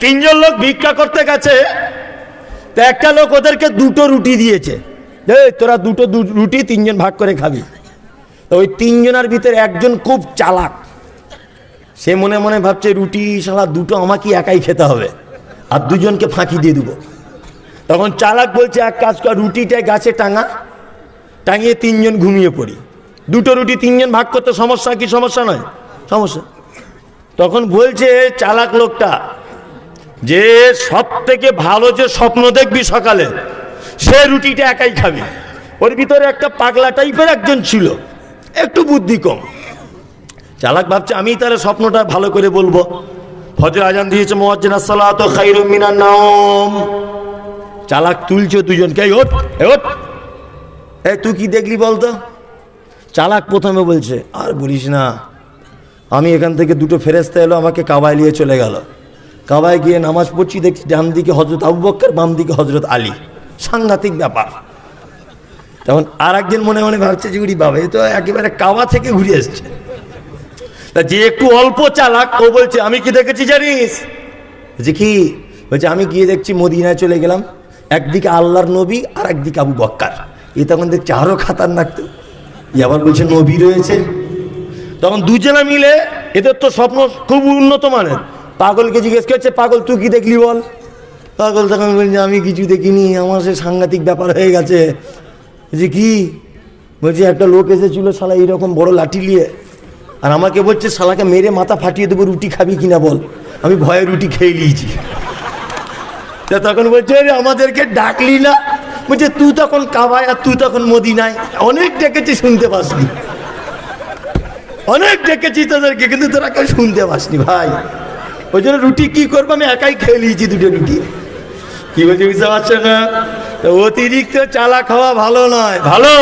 তিনজন লোক ভিক্ষা করতে গেছে, তো একটা লোক ওদেরকে দুটো রুটি দিয়েছে, তোরা দুটো রুটি তিনজন ভাগ করে খাবি। তো ওই তিনজনের ভিতরে একজন খুব চালাক, সে মনে মনে ভাবছে রুটি শালা দুটো আমাকে একাই খেতে হবে, আর দুজনকে ফাঁকি দিয়ে দেবো। তখন চালাক বলছে এক কাজ কর, রুটিটা গাছে টাঙিয়ে তিনজন ঘুমিয়ে পড়ি, দুটো রুটি তিনজন ভাগ করতে সমস্যা কি? সমস্যা নয়, সমস্যা। তখন বলছে চালাক লোকটা যে সব থেকে ভালো যে স্বপ্ন দেখবি সকালে, সে রুটিটা একাই খাবি। ওর ভিতরে একটা পাগলা টাইপের একজন ছিল, একটু বুদ্ধি কম। চালাক ভাবছে আমি তাহলে স্বপ্নটা ভালো করে বলবো। ফজর আজান দিয়েছে, মুয়াজ্জিন আসসালাতু খায়রুম মিনান নাওম। চালাক তুলছে দুজনকে, এই ওঠ, ওঠ, এই তুই কি দেখলি বলতো? চালাক প্রথমে বলছে আর বলিস না, আমি এখান থেকে দুটো ফেরেশতা এলো, আমাকে কাবায় নিয়ে চলে গেল। কাবায় গিয়ে নামাজ পড়ছি, দেখছি ডান দিকে হযরত আবু বকর, বাম দিকে হযরত আলী। সাংঘাতিক ব্যাপার। তখন আর একজন মনে মনে ভাবছে যে উরি বাবা, এ তো একেবারে কাবা থেকে ঘুরে এসছে। তা যে একটু অল্প চালাক, ও বলছে আমি কি দেখেছি জানিস? যে কি? বলছে আমি গিয়ে দেখছি মদিনায় চলে গেলাম, একদিকে আল্লাহর নবী আর একদিকে আবু বকর। এ তখন দেখছি আরো খাতারনাক, তো আবার বলছে নবী রয়েছে। তখন দুজনে মিলে, এদের তো স্বপ্ন খুব উন্নত মানের, পাগলকে জিজ্ঞেস করছে পাগল তুই কি দেখলি বল। পাগল তখন বলছে আমি কিছু দেখিনি, আমার সে সাংঘাতিক ব্যাপার হয়ে গেছে। যে কি? বলছি একটা লোক এসেছিল শালা এইরকম বড় লাঠি নিয়ে, আর আমাকে বলছে শালাকে মেরে মাথা ফাটিয়ে দেবো, রুটি খাবি কিনা বল। আমি ভয়ে রুটি খেয়ে নিয়েছি। তখন বলছে আমাদেরকে ডাকলি না? বলছে তুই তখন কাবায় আর তুই তখন মদিনায়, অনেক ডেকেছি শুনতে পাসনি, অনেক ডেকেছি তোদেরকে, কিন্তু তোরা কেউ শুনতে পাসনি ভাই। ওই জন্য রুটি কি করবো, আমি একাই খেয়ে নিয়েছি দুটো রুটি। কি বলছি বুঝতে পারছো না? অতিরিক্ত চালাক হওয়া ভালো নয়, ভালো